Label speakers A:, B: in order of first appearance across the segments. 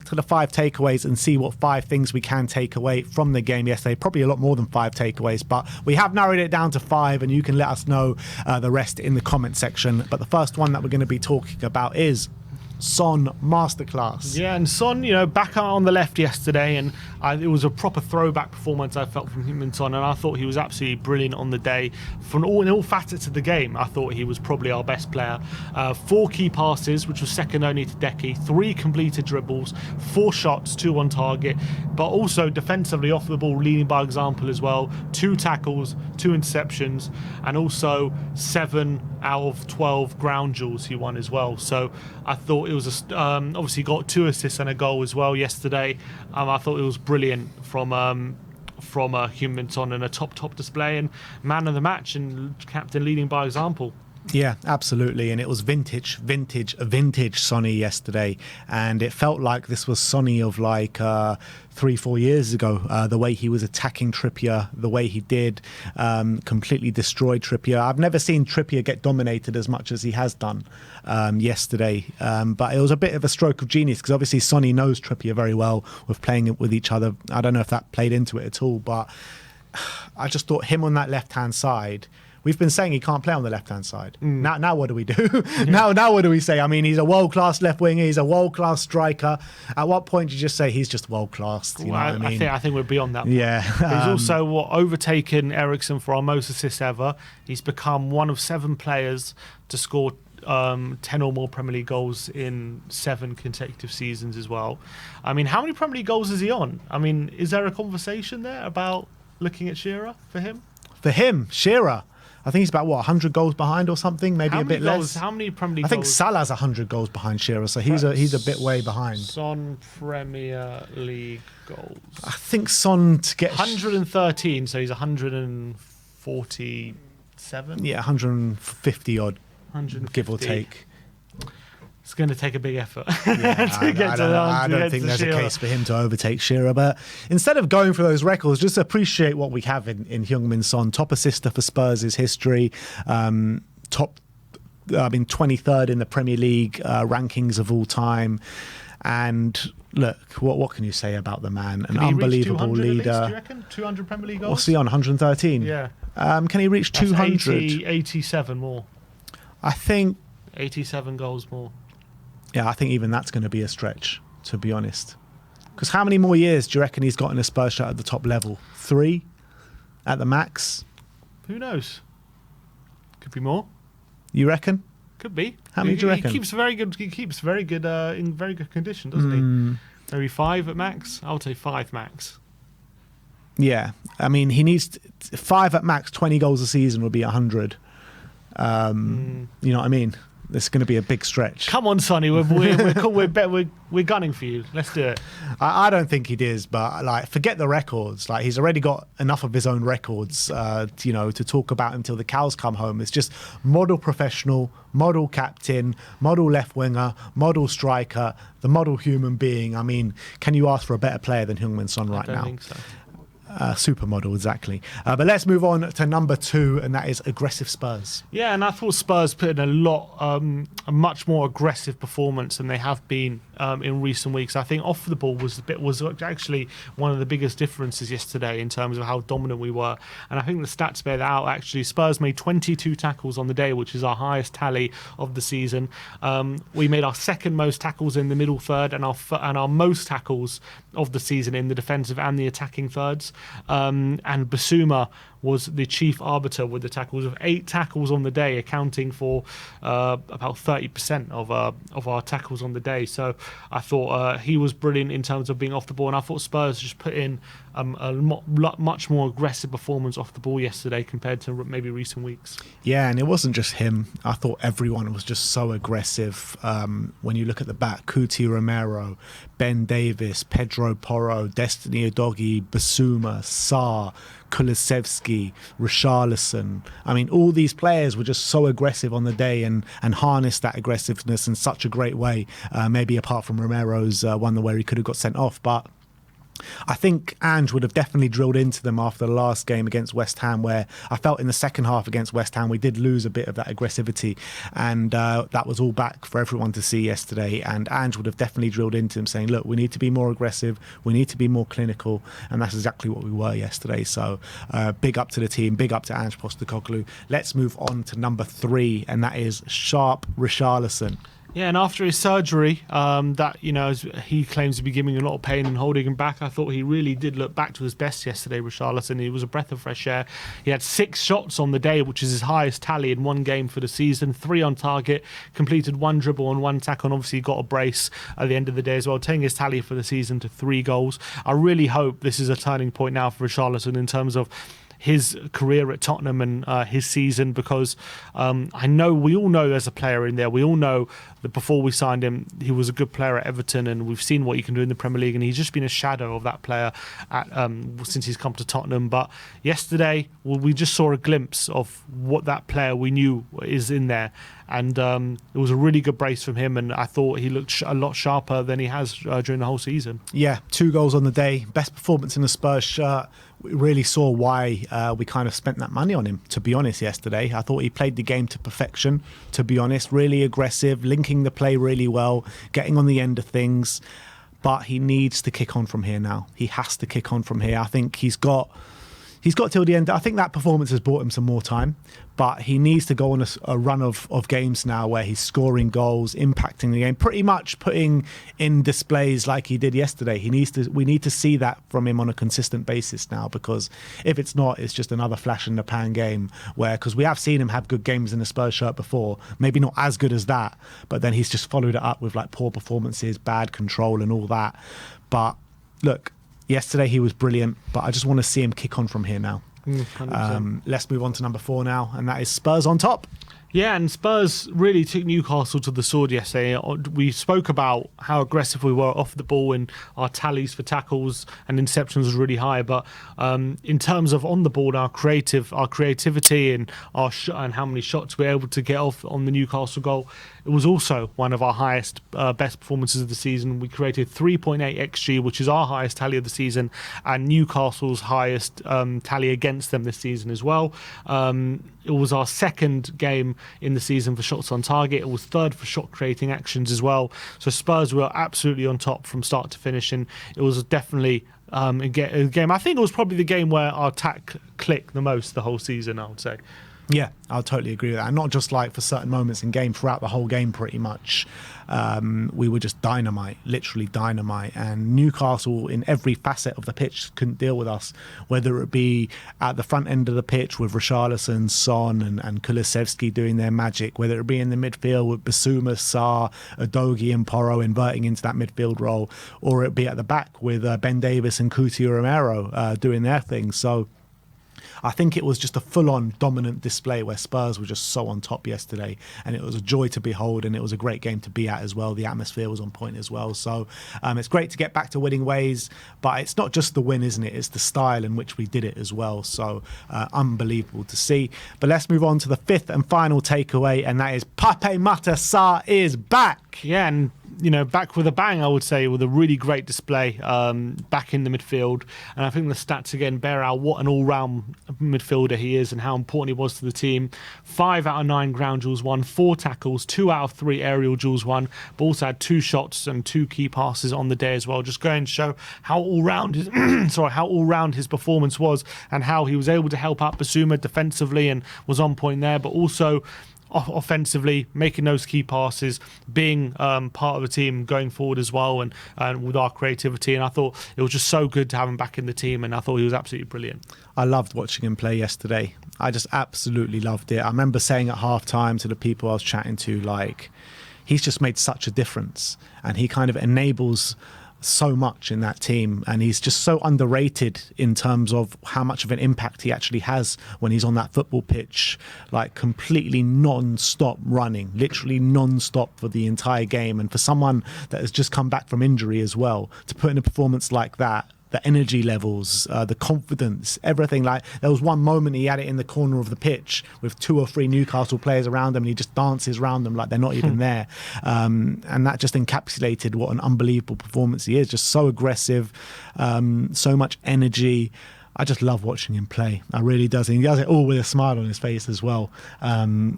A: to the 5 takeaways and see what 5 things we can take away from the game yesterday. Probably a lot more than 5 takeaways, but we have narrowed it down to 5, and you can let us know the rest in the comment section. But the first one that we're going to be talking about is Son Masterclass.
B: Yeah, and Son, back out on the left yesterday, and it was a proper throwback performance I felt from him and Son, and I thought he was absolutely brilliant on the day. In all facets of the game, I thought he was probably our best player. 4 key passes, which was second only to Decky, 3 completed dribbles, 4 shots, 2 on target, but also defensively off the ball, leading by example as well. 2 tackles, 2 interceptions, and also 7 out of 12 ground duels he won as well. So I thought it was obviously got 2 assists and a goal as well yesterday. I thought it was brilliant from Heung-min Son, and a top display, and man of the match and captain leading by example.
A: Yeah, absolutely. And it was vintage Sonny yesterday. And it felt like this was Sonny of like 3-4 years ago. The way he was attacking Trippier, the way he did, completely destroyed Trippier. I've never seen Trippier get dominated as much as he has done yesterday. But it was a bit of a stroke of genius, because obviously Sonny knows Trippier very well with playing it with each other. I don't know if that played into it at all, but I just thought him on that left-hand side. We've been saying he can't play on the left-hand side. Now what do we do? now what do we say? I mean, he's a world-class left winger. He's a world-class striker. At what point do you just say he's just world-class? You know what I mean?
B: I think we're beyond that point.
A: Yeah.
B: He's also overtaken Eriksen for our most assists ever. He's become one of 7 players to score 10 or more Premier League goals in 7 consecutive seasons as well. I mean, how many Premier League goals is he on? I mean, is there a conversation there about looking at Shearer for him?
A: For him, Shearer, I think he's about, 100 goals behind or something, maybe a bit less.
B: How many Premier League
A: goals? I think
B: goals?
A: Salah's 100 goals behind Shearer, so he's a bit way behind.
B: Son Premier League goals.
A: I think Son to get
B: 113, so he's 147.
A: Yeah, 150 odd,
B: 150.
A: give or take.
B: It's going to take a big effort.
A: I don't think there's a case for him to overtake Shearer, but instead of going for those records, just appreciate what we have in Heung-min Son. Top assister for Spurs' history, 23rd in the Premier League rankings of all time. And look, what can you say about the man? An unbelievable leader.
B: Do you reckon 200 Premier League goals?
A: What's he on? 113.
B: Yeah.
A: Can he reach 200?
B: 87 more.
A: I think
B: 87 goals more.
A: Yeah, I think even that's going to be a stretch, to be honest. Because how many more years do you reckon he's got in a Spurs shirt at the top level? 3 at the max?
B: Who knows? Could be more.
A: You reckon?
B: Could be.
A: How many do you reckon?
B: He keeps very good in very good condition, doesn't he? Maybe 5 at max. I would say 5 max.
A: Yeah, I mean, he needs 5 at max. 20 goals a season would be 100. You know what I mean? It's going to be a big stretch.
B: Come on, Sonny, we're gunning for you. Let's do it.
A: I don't think he is, but like, forget the records. Like, he's already got enough of his own records, to talk about until the cows come home. It's just model professional, model captain, model left winger, model striker, the model human being. I mean, can you ask for a better player than Heung-min Son right now?
B: I don't think so.
A: Supermodel, exactly. But let's move on to number 2, and that is aggressive Spurs.
B: Yeah, and I thought Spurs put in a much more aggressive performance than they have been in recent weeks. I think off the ball was actually one of the biggest differences yesterday in terms of how dominant we were. And I think the stats bear that out. Actually, Spurs made 22 tackles on the day, which is our highest tally of the season. We made our second most tackles in the middle third, and our most tackles of the season in the defensive and the attacking thirds. And Basuma was the chief arbiter with the tackles of 8 tackles on the day, accounting for about 30% of our tackles on the day. So I thought he was brilliant in terms of being off the ball, and I thought Spurs just put in a much more aggressive performance off the ball yesterday compared to maybe recent weeks. Yeah, and it wasn't just him. I thought everyone was just so aggressive. When you look at the back, Cuti Romero, Ben Davis, Pedro Porro, Destiny Udogie, Basuma, Sarr, Kulusevski, Richarlison. I mean, all these players were just so aggressive on the day and harnessed that aggressiveness in such a great way. Maybe apart from Romero's one where he could have got sent off, but
A: I think Ange would have definitely drilled into them after the last game against West Ham, where I felt in the second half against West Ham we did lose a bit of that aggressivity, and that was all back for everyone to see yesterday. And Ange would have definitely drilled into them, saying, look, we need to be more aggressive, we need to be more clinical, and that's exactly what we were yesterday. So big up to the team, big up to Ange Postecoglou. Let's move on to number 3, and that is Sharp Richarlison.
B: Yeah, and after his surgery, that, you know, he claims to be giving him a lot of pain and holding him back, I thought he really did look back to his best yesterday, Richarlison. He was a breath of fresh air. He had 6 shots on the day, which is his highest tally in one game for the season, 3 on target, completed 1 dribble and 1 tackle, and obviously got a brace at the end of the day as well, taking his tally for the season to 3 goals. I really hope this is a turning point now for Richarlison in terms of his career at Tottenham and his season, because I know we all know there's a player in there. We all know that before we signed him, he was a good player at Everton, and we've seen what he can do in the Premier League, and he's just been a shadow of that player since he's come to Tottenham. But yesterday, we just saw a glimpse of what that player we knew is in there, and it was a really good brace from him, and I thought he looked a lot sharper than he has during the whole season.
A: Yeah, 2 goals on the day, best performance in the Spurs shirt. We really saw why we kind of spent that money on him, to be honest, yesterday. I thought he played the game to perfection, to be honest. Really aggressive, linking the play really well, getting on the end of things. But he needs to kick on from here now. He has to kick on from here. I think he's got till the end. I think that performance has bought him some more time, but he needs to go on a run of games now where he's scoring goals, impacting the game, pretty much putting in displays like he did yesterday. We need to see that from him on a consistent basis now, because if it's not, it's just another flash in the pan game because we have seen him have good games in the Spurs shirt before, maybe not as good as that, but then he's just followed it up with like poor performances, bad control and all that. But look, yesterday he was brilliant, but I just want to see him kick on from here now. Let's move on to number 4 now, and that is Spurs on top.
B: Yeah, and Spurs really took Newcastle to the sword yesterday. We spoke about how aggressive we were off the ball, and our tallies for tackles and interceptions was really high. But in terms of on the ball, our creativity and and how many shots we were able to get off on the Newcastle goal, it was also one of our highest, best performances of the season. We created 3.8 XG, which is our highest tally of the season, and Newcastle's highest tally against them this season as well. It was our 2nd game in the season for shots on target. It was 3rd for shot creating actions as well. So Spurs were absolutely on top from start to finish, and it was definitely a game. I think it was probably the game where our attack clicked the most the whole season, I would say.
A: Yeah, I'll totally agree with that. And not just like for certain moments in game, throughout the whole game pretty much. We were just dynamite, literally dynamite. And Newcastle in every facet of the pitch couldn't deal with us, whether it be at the front end of the pitch with Richarlison, Son and Kulusevski doing their magic, whether it be in the midfield with Basuma, Sarr, Udogie and Porro inverting into that midfield role, or it be at the back with Ben Davies and Coutinho Romero doing their thing. So I think it was just a full-on dominant display where Spurs were just so on top yesterday, and it was a joy to behold, and it was a great game to be at as well. The atmosphere was on point as well. So it's great to get back to winning ways, but it's not just the win, isn't it? It's the style in which we did it as well. So unbelievable to see. But let's move on to the 5th and final takeaway, and that is Pape Sarr is back.
B: Yeah, and back with a bang, I would say, with a really great display back in the midfield. And I think the stats again bear out what an all-round midfielder he is and how important he was to the team. 5 out of 9 ground duels won, 4 tackles, 2 out of 3 aerial duels won, but also had 2 shots and 2 key passes on the day as well. Just going to show how all-round his performance was, and how he was able to help out Basuma defensively and was on point there, but also offensively, making those key passes, being part of the team going forward as well, and with our creativity. And I thought it was just so good to have him back in the team, and I thought he was absolutely brilliant.
A: I loved watching him play yesterday. I just absolutely loved it. I remember saying at half-time to the people I was chatting to, like, he's just made such a difference, and he kind of enables so much in that team, and he's just so underrated in terms of how much of an impact he actually has when he's on that football pitch, like completely non-stop running, literally non-stop for the entire game. And for someone that has just come back from injury as well, to put in a performance like that the energy levels, the confidence, everything. Like, there was one moment he had it in the corner of the pitch with 2 or 3 Newcastle players around him, and he just dances around them like they're not even there. And that just encapsulated what an unbelievable performance he is. Just so aggressive, so much energy. I just love watching him play. I really does. And he does it all with a smile on his face as well.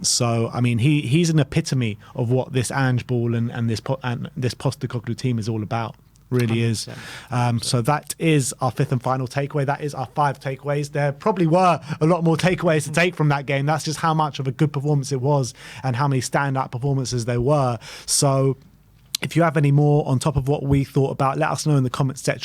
A: So, I mean, he's an epitome of what this Ange ball and this Postecoglou team is all about. Really is. So that is our 5th and final takeaway. That is our 5 takeaways. There probably were a lot more takeaways to take from that game. That's just how much of a good performance it was and how many standout performances there were. So if you have any more on top of what we thought about, let us know in the comments section.